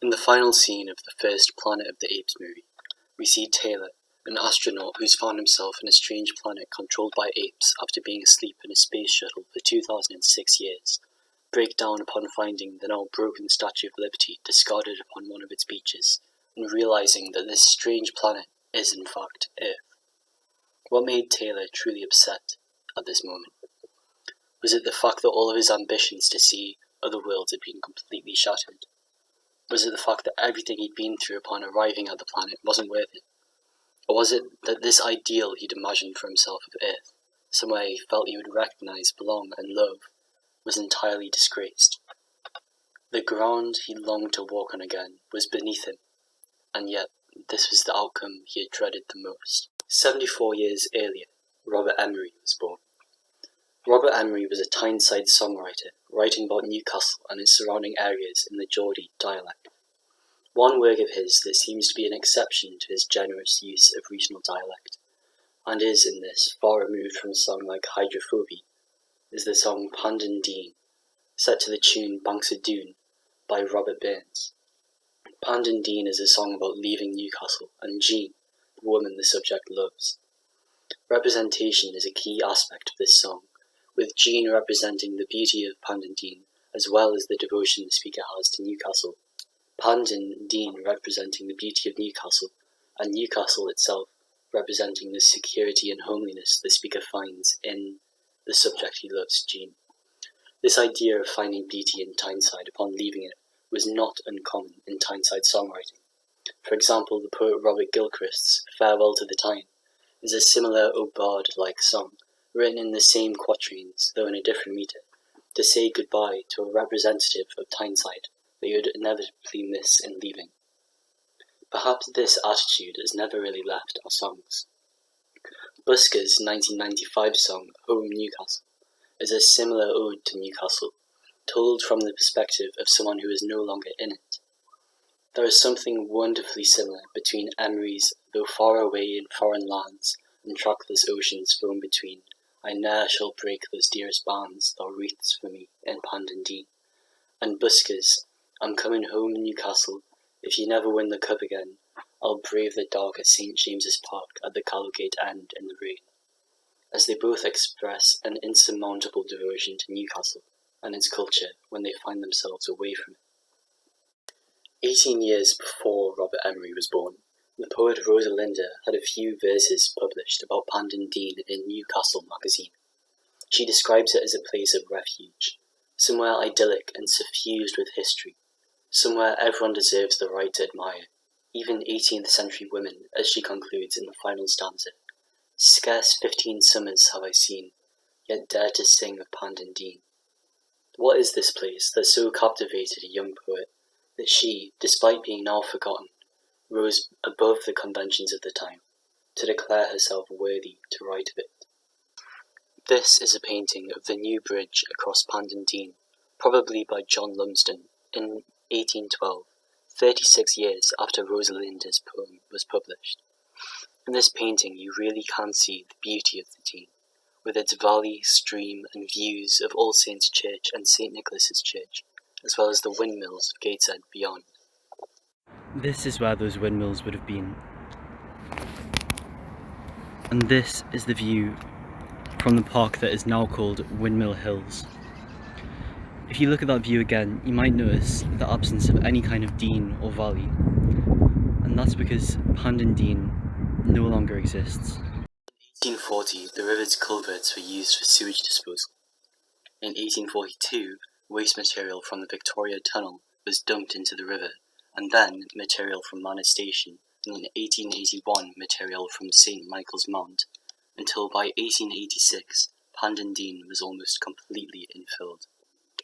In the final scene of the first Planet of the Apes movie, we see Taylor, an astronaut who's found himself on a strange planet controlled by apes after being asleep in a space shuttle for 2006 years, break down upon finding the now broken Statue of Liberty discarded upon one of its beaches, and realizing that this strange planet is in fact Earth. What made Taylor truly upset at this moment? Was it the fact that all of his ambitions to see other worlds had been completely shattered? Was it the fact that everything he'd been through upon arriving at the planet wasn't worth it? Or was it that this ideal he'd imagined for himself of Earth, somewhere he felt he would recognize, belong, and love, was entirely disgraced? The ground he longed to walk on again was beneath him, and yet this was the outcome he had dreaded the most. 74 years earlier, Robert Emery was born. Robert Emery was a Tyneside songwriter, writing about Newcastle and its surrounding areas in the Geordie dialect. One work of his that seems to be an exception to his generous use of regional dialect, and is in this far removed from a song like Hydrophobia, is the song Pandon, Dene, set to the tune Banks of Doon by Robert Burns. Pandon Dene is a song about leaving Newcastle and Jean, the woman the subject loves. Representation is a key aspect of this song, with Jean representing the beauty of Pandon Dene as well as the devotion the speaker has to Newcastle. Pandon Dene representing the beauty of Newcastle, and Newcastle itself representing the security and homeliness the speaker finds in the subject he loves, Jean. This idea of finding beauty in Tyneside upon leaving it was not uncommon in Tyneside songwriting. For example, the poet Robert Gilchrist's Farewell to the Tyne is a similar Aubade-like song, written in the same quatrains, though in a different metre, to say goodbye to a representative of Tyneside that you would inevitably miss in leaving. Perhaps this attitude has never really left our songs. Busker's 1995 song, Home Newcastle, is a similar ode to Newcastle, told from the perspective of someone who is no longer in it. There is something wonderfully similar between Emery's Though Far Away in Foreign Lands and Trackless Oceans Flown Between, I ne'er shall break those dearest bands thou wreaths for me in Pandon Dene, and Busker's I'm coming home in Newcastle, if you never win the cup again, I'll brave the dark at St. James's Park at the Callowgate End in the rain, as they both express an insurmountable devotion to Newcastle and its culture when they find themselves away from it. 18 years before Robert Emery was born, the poet Rosalinda had a few verses published about Pandon Dene in Newcastle magazine. She describes it as a place of refuge, somewhere idyllic and suffused with history, somewhere everyone deserves the right to admire, even 18th century women, as she concludes in the final stanza. Scarce 15 summers have I seen, yet dare to sing of Pandon Dene. What is this place that so captivated a young poet that she, despite being now forgotten, rose above the conventions of the time, to declare herself worthy to write of it? This is a painting of the new bridge across Pandon Dene, probably by John Lumsden, in 1812, 36 years after Rosalinda's poem was published. In this painting you really can see the beauty of the Dene, with its valley, stream, and views of All Saints' Church and St. Nicholas's Church, as well as the windmills of Gateshead beyond. This is where those windmills would have been. And this is the view from the park that is now called Windmill Hills. If you look at that view again, you might notice the absence of any kind of Dene or valley, and that's because Pandon Dene no longer exists. In 1840, the river's culverts were used for sewage disposal. In 1842, waste material from the Victoria Tunnel was dumped into the river, and then material from Manor Station, and in 1881 material from St. Michael's Mount, until by 1886 Pandon Dene was almost completely infilled.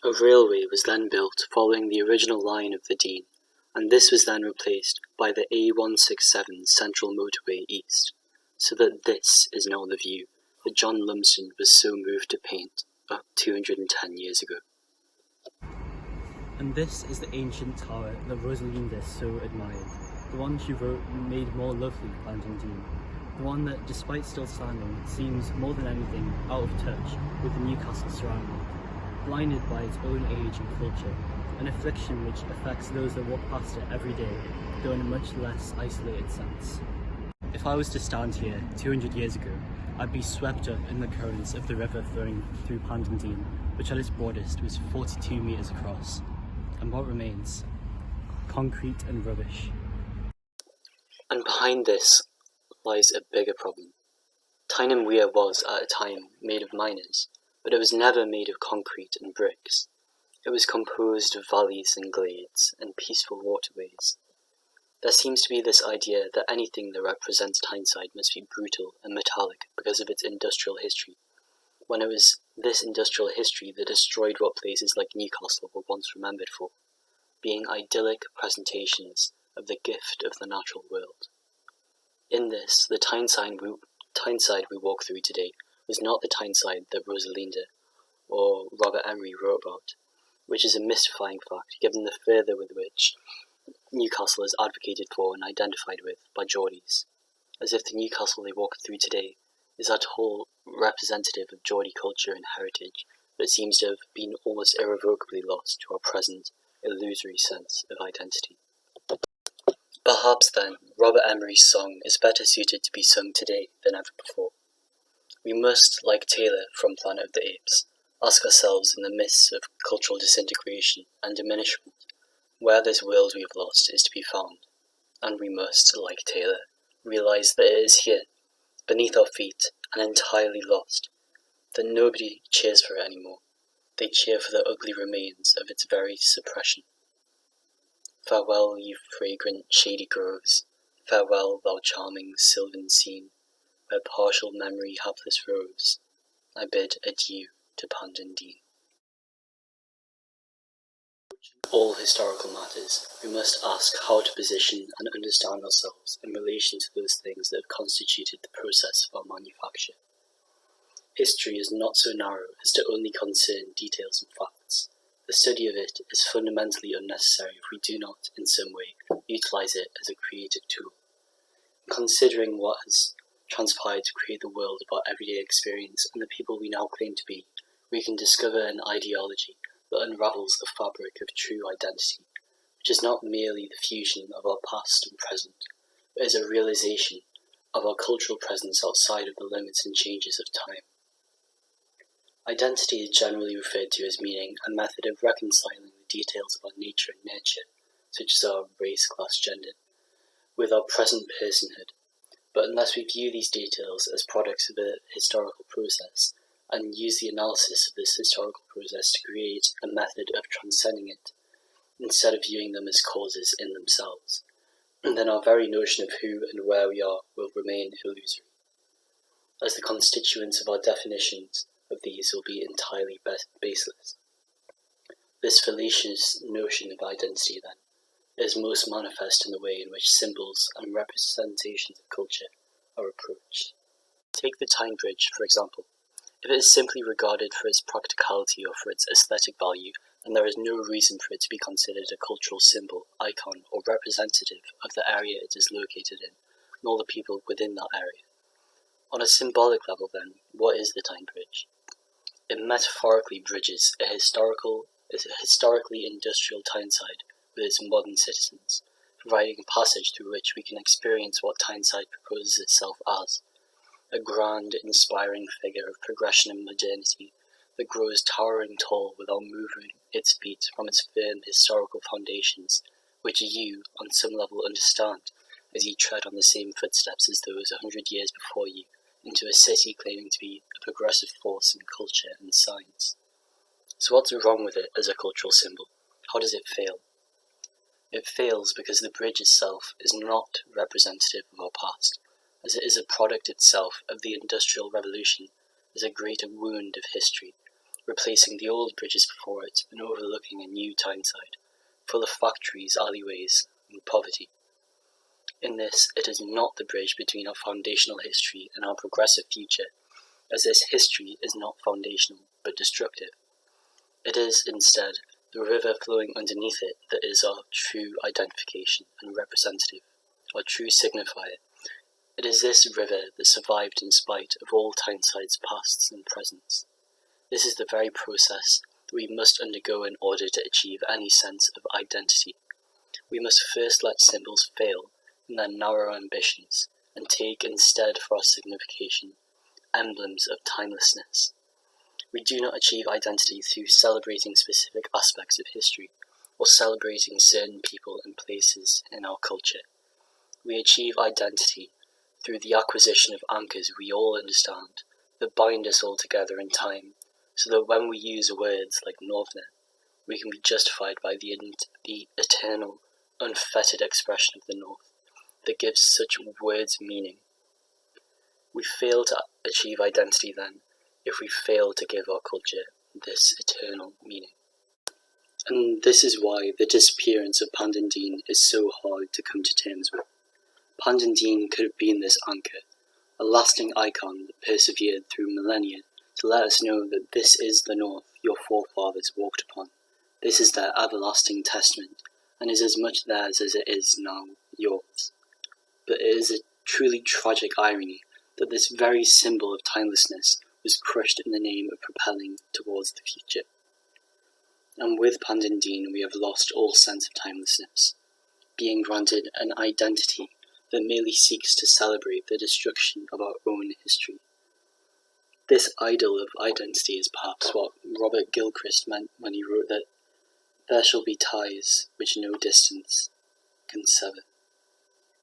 A railway was then built following the original line of the Dene, and this was then replaced by the A167 Central Motorway East, so that this is now the view that John Lumsden was so moved to paint 210 years ago. And this is the ancient tower that Rosalinda so admired, the one she wrote made more lovely Pandon Dene, the one that, despite still standing, seems more than anything out of touch with the Newcastle surrounding, blinded by its own age and culture, an affliction which affects those that walk past it every day, though in a much less isolated sense. If I was to stand here 200 years ago, I'd be swept up in the currents of the river flowing through Pandon, which at its broadest was 42 metres across. And what remains? Concrete and rubbish. And behind this lies a bigger problem. Tyne Weir was, at a time, made of miners, but it was never made of concrete and bricks. It was composed of valleys and glades and peaceful waterways. There seems to be this idea that anything that represents Tyneside must be brutal and metallic because of its industrial history, when it was this industrial history that destroyed what places like Newcastle were once remembered for, being idyllic presentations of the gift of the natural world. In this, the Tyneside we walk through today was not the Tyneside that Rosalinda or Robert Emery wrote about, which is a mystifying fact given the fervour with which Newcastle is advocated for and identified with by Geordies, as if the Newcastle they walk through today is at all representative of Geordie culture and heritage, but seems to have been almost irrevocably lost to our present illusory sense of identity. Perhaps then, Robert Emery's song is better suited to be sung today than ever before. We must, like Taylor from Planet of the Apes, ask ourselves in the midst of cultural disintegration and diminishment, where this world we have lost is to be found, and we must, like Taylor, realise that it is here, beneath our feet, and entirely lost, that nobody cheers for it anymore. They cheer for the ugly remains of its very suppression. Farewell, ye fragrant shady groves, farewell, thou charming sylvan scene, where partial memory hapless roves, I bid adieu to Pandon. All historical matters, we must ask how to position and understand ourselves in relation to those things that have constituted the process of our manufacture. History is not so narrow as to only concern details and facts. The study of it is fundamentally unnecessary if we do not, in some way, utilise it as a creative tool. Considering what has transpired to create the world of our everyday experience and the people we now claim to be, we can discover an ideology that unravels the fabric of true identity, which is not merely the fusion of our past and present, but is a realisation of our cultural presence outside of the limits and changes of time. Identity is generally referred to as meaning a method of reconciling the details of our nature and nurture, such as our race, class, gender, with our present personhood. But unless we view these details as products of a historical process, and use the analysis of this historical process to create a method of transcending it, instead of viewing them as causes in themselves, then our very notion of who and where we are will remain illusory, as the constituents of our definitions of these will be entirely baseless. This fallacious notion of identity, then, is most manifest in the way in which symbols and representations of culture are approached. Take the Tyne Bridge, for example. If it is simply regarded for its practicality or for its aesthetic value, then there is no reason for it to be considered a cultural symbol, icon, or representative of the area it is located in, nor the people within that area. On a symbolic level, then, what is the Tyne Bridge? It metaphorically bridges a historically industrial Tyneside with its modern citizens, providing a passage through which we can experience what Tyneside proposes itself as, a grand, inspiring figure of progression and modernity that grows towering tall without moving its feet from its firm historical foundations, which you, on some level, understand as you tread on the same footsteps as those 100 years before you into a city claiming to be a progressive force in culture and science. So what's wrong with it as a cultural symbol? How does it fail? It fails because the bridge itself is not representative of our past, as it is a product itself of the Industrial Revolution as a great wound of history, replacing the old bridges before it and overlooking a new Tyneside, full of factories, alleyways, and poverty. In this, it is not the bridge between our foundational history and our progressive future, as this history is not foundational but destructive. It is, instead, the river flowing underneath it that is our true identification and representative, our true signifier. It is this river that survived in spite of all Tyneside's pasts and presents. This is the very process that we must undergo in order to achieve any sense of identity. We must first let symbols fail in their narrow ambitions and take instead for our signification emblems of timelessness. We do not achieve identity through celebrating specific aspects of history or celebrating certain people and places in our culture. We achieve identity through the acquisition of anchors we all understand that bind us all together in time, so that when we use words like Northerner, we can be justified by the eternal, unfettered expression of the North that gives such words meaning. We fail to achieve identity then if we fail to give our culture this eternal meaning. And this is why the disappearance of Pandon is so hard to come to terms with. Pandon could have been this anchor, a lasting icon that persevered through millennia to let us know that this is the North your forefathers walked upon. This is their everlasting testament, and is as much theirs as it is now yours. But it is a truly tragic irony that this very symbol of timelessness was crushed in the name of propelling towards the future. And with Pandon we have lost all sense of timelessness, being granted an identity that merely seeks to celebrate the destruction of our own history. This idol of identity is perhaps what Robert Gilchrist meant when he wrote that there shall be ties which no distance can sever.